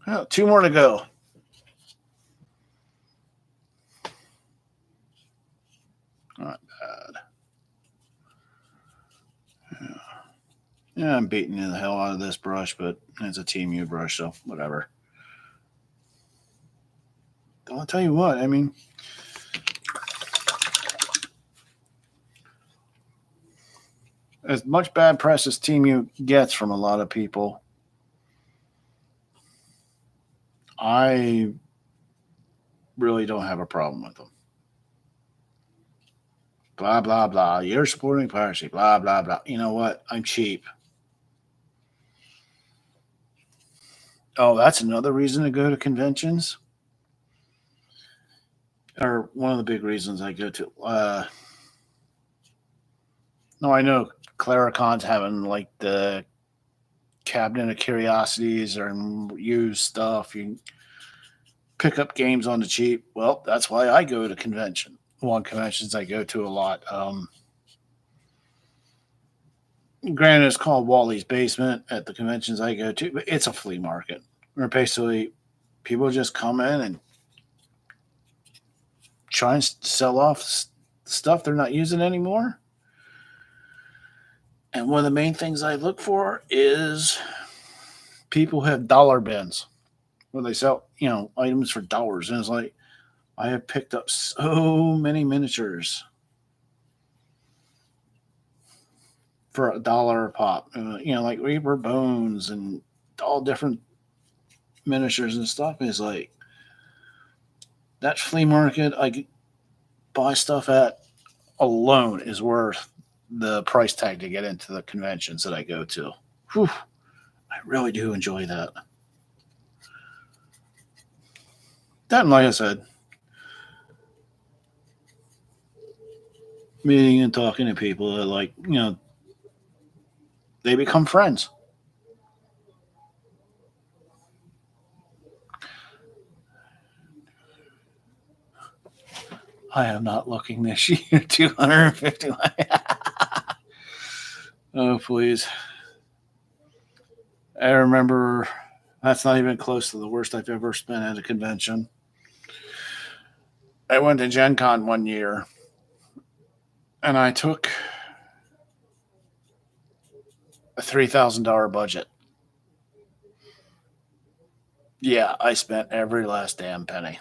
Well, 2 more to go. Not bad. Yeah, I'm beating the hell out of this brush, but it's a Team U brush, so whatever. I'll tell you what, I mean, as much bad press as Team U gets from a lot of people, I really don't have a problem with them. Blah, blah, blah. You're supporting piracy. Blah, blah, blah. You know what? I'm cheap. Oh, that's another reason to go to conventions. Or one of the big reasons I go to. No, I know Claricon's having like the cabinet of curiosities or used stuff. You pick up games on the cheap. Well, that's why I go to convention. One conventions I go to a lot. Granted, it's called Wally's Basement at the conventions I go to, but it's a flea market where basically people just come in and try and sell off stuff they're not using anymore. And one of the main things I look for is people who have dollar bins where they sell, items for dollars. And it's like, I have picked up so many miniatures for $1 a pop. Like Reaper Bones and all different miniatures and stuff. Is like that flea market I buy stuff at alone is worth the price tag to get into the conventions that I go to. Whew, I really do enjoy that. That, and like I said, meeting and talking to people that they become friends. I am not looking this year. 250. Oh, please. I remember that's not even close to the worst I've ever spent at a convention. I went to Gen Con one year and I took a $3,000 budget. Yeah, I spent every last damn penny.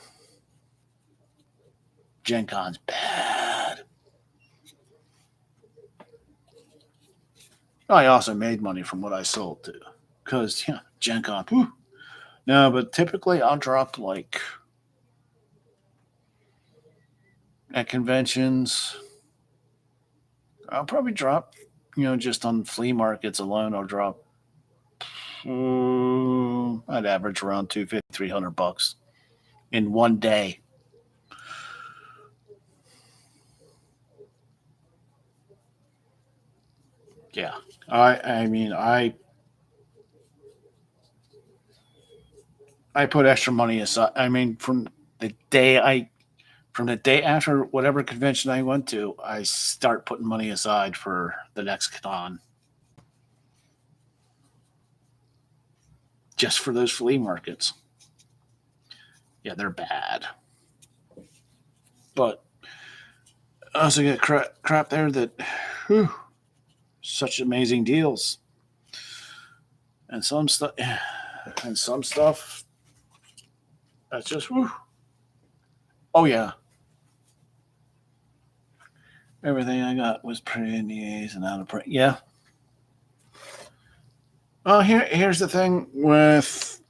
Gen Con's bad. I also made money from what I sold too. Because, Gen Con, whew. No, but typically I'll drop at conventions, I'll probably drop, just on flea markets alone, I'll drop, I'd average around 250, $300 in one day. Yeah. I mean, I put extra money aside. I mean, from the day after whatever convention I went to, I start putting money aside for the next con just for those flea markets. Yeah, they're bad. But I also get crap there that, whew, such amazing deals. And some stuff that's just, whew. Oh yeah, everything I got was pretty in the A's and out of print. Yeah. Here's the thing with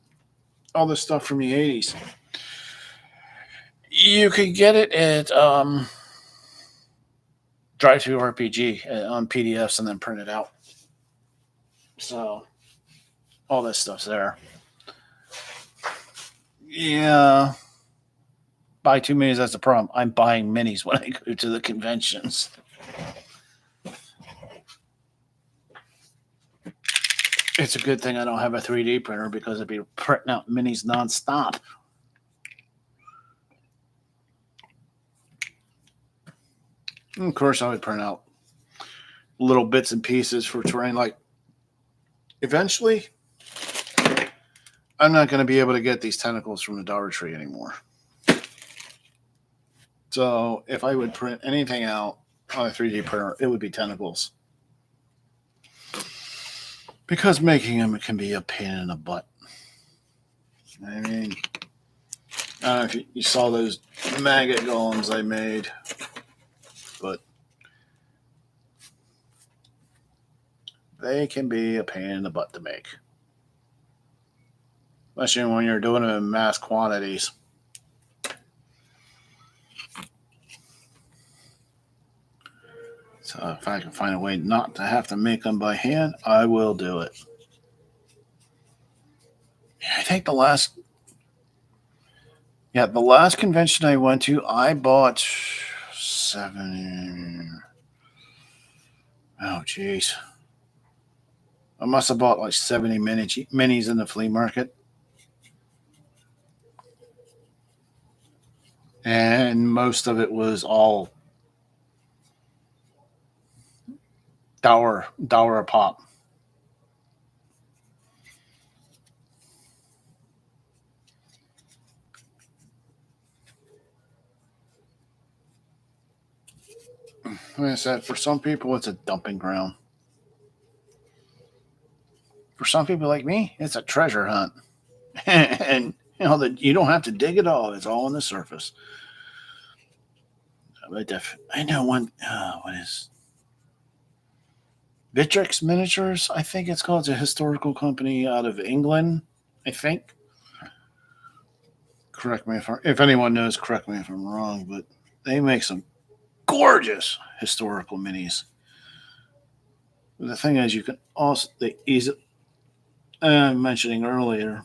all this stuff from the '80s. You could get it at Drive Through RPG on PDFs and then print it out. So all this stuff's there. Yeah. Buy two minis, that's the problem. I'm buying minis when I go to the conventions. It's a good thing I don't have a 3D printer because I'd be printing out minis nonstop. And of course, I would print out little bits and pieces for terrain. Like, eventually, I'm not going to be able to get these tentacles from the Dollar Tree anymore. So if I would print anything out on a 3D printer, it would be tentacles. Because making them can be a pain in the butt. I mean, I don't know if you saw those maggot golems I made, but they can be a pain in the butt to make. especially when you're doing them in mass quantities. So if I can find a way not to have to make them by hand, I will do it. I think the last convention I went to, I bought 7. Oh, jeez. I must have bought like 70 minis in the flea market. And most of it was all dollar a pop. Like I said, for some people, it's a dumping ground. For some people like me, it's a treasure hunt. And that you don't have to dig it all; it's all on the surface. I know one. What is Vitrix Miniatures? I think it's called. It's a historical company out of England. I think. Correct me if anyone knows. Correct me if I'm wrong, but they make some gorgeous historical minis. The thing is, you can also they easily. Mentioning earlier,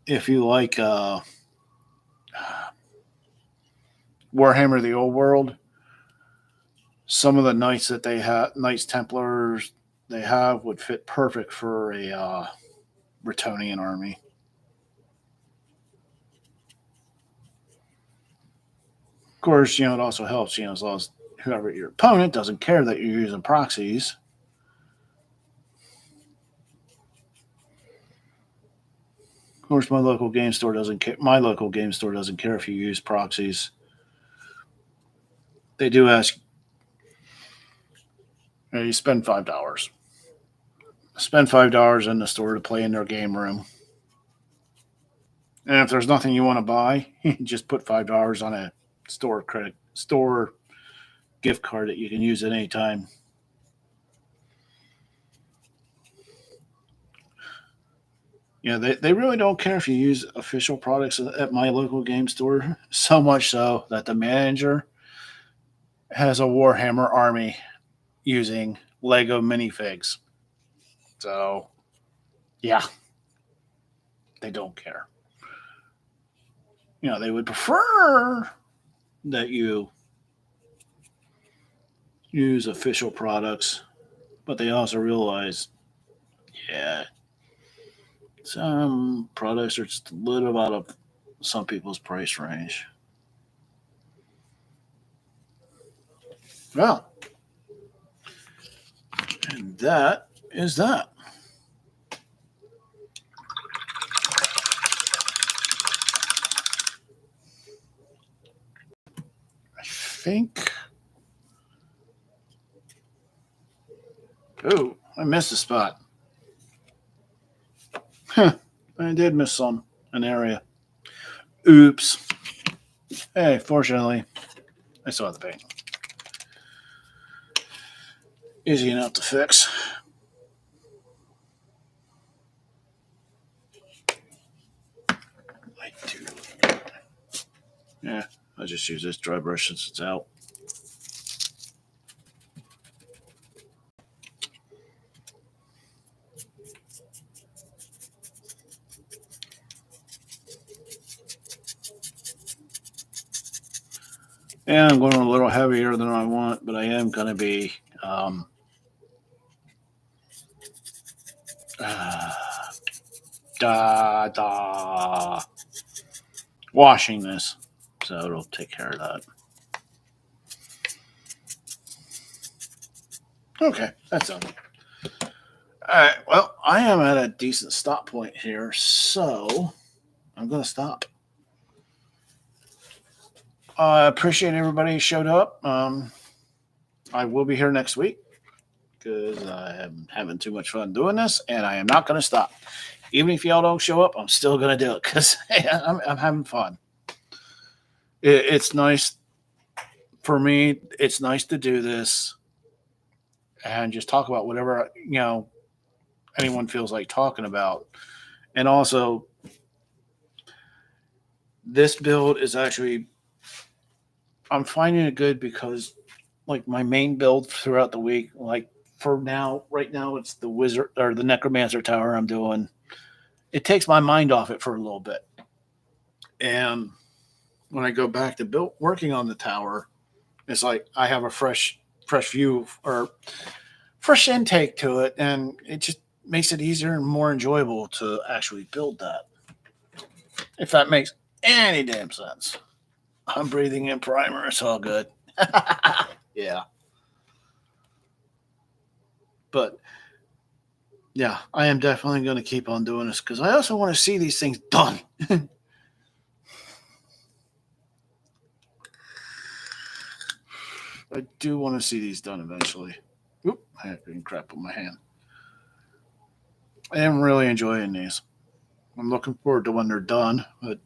if you like Warhammer: The Old World, some of the knights that they have, Knights Templars they have, would fit perfect for a Bretonian army. Of course, it also helps, as long as whoever your opponent doesn't care that you're using proxies. Of course, my local game store doesn't care. My local game store doesn't care if you use proxies. They do ask you spend $5. Spend $5 in the store to play in their game room. And if there's nothing you want to buy, just put $5 on a store gift card that you can use at any time. They really don't care if you use official products at my local game store, so much so that the manager has a Warhammer army using Lego minifigs. So, yeah, they don't care. They would prefer that you use official products, but they also realize, yeah, some products are just a little out of some people's price range. Well, and that is that. I think. Oh, I missed a spot. Huh, I did miss an area. Oops. Hey, fortunately, I saw the paint. Easy enough to fix. I do. Yeah, I'll just use this dry brush since it's out. Yeah, I'm going a little heavier than I want, but I am going to be washing this, so it'll take care of that. Okay, that's done. All right, well, I am at a decent stop point here, so I'm going to stop. I appreciate everybody who showed up. I will be here next week because I am having too much fun doing this, and I am not going to stop. Even if y'all don't show up, I'm still going to do it because I'm having fun. It's nice for me. It's nice to do this and just talk about whatever, anyone feels like talking about. And also, this build is actually, I'm finding it good because like my main build throughout the week, like for now, right now, it's the wizard or the necromancer tower I'm doing. It takes my mind off it for a little bit. And when I go back to build working on the tower, it's like I have a fresh view or fresh intake to it, and it just makes it easier and more enjoyable to actually build that. If that makes any damn sense. I'm breathing in primer. It's all good. Yeah. But yeah, I am definitely going to keep on doing this because I also want to see these things done. I do want to see these done eventually. Oop, I had green crap on my hand. I am really enjoying these. I'm looking forward to when they're done, but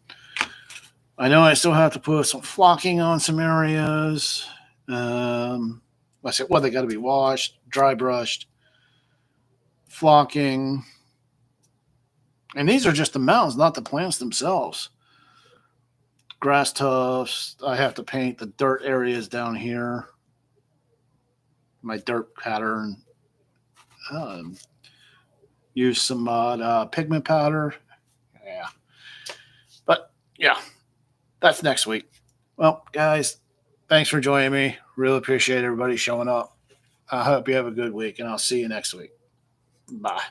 I know I still have to put some flocking on some areas. I said, well, they got to be washed, dry brushed, flocking. And these are just the mounds, not the plants themselves. Grass tufts. I have to paint the dirt areas down here. My dirt pattern. Um, use some pigment powder. Yeah. But yeah, that's next week. Well, guys, thanks for joining me. Really appreciate everybody showing up. I hope you have a good week, and I'll see you next week. Bye.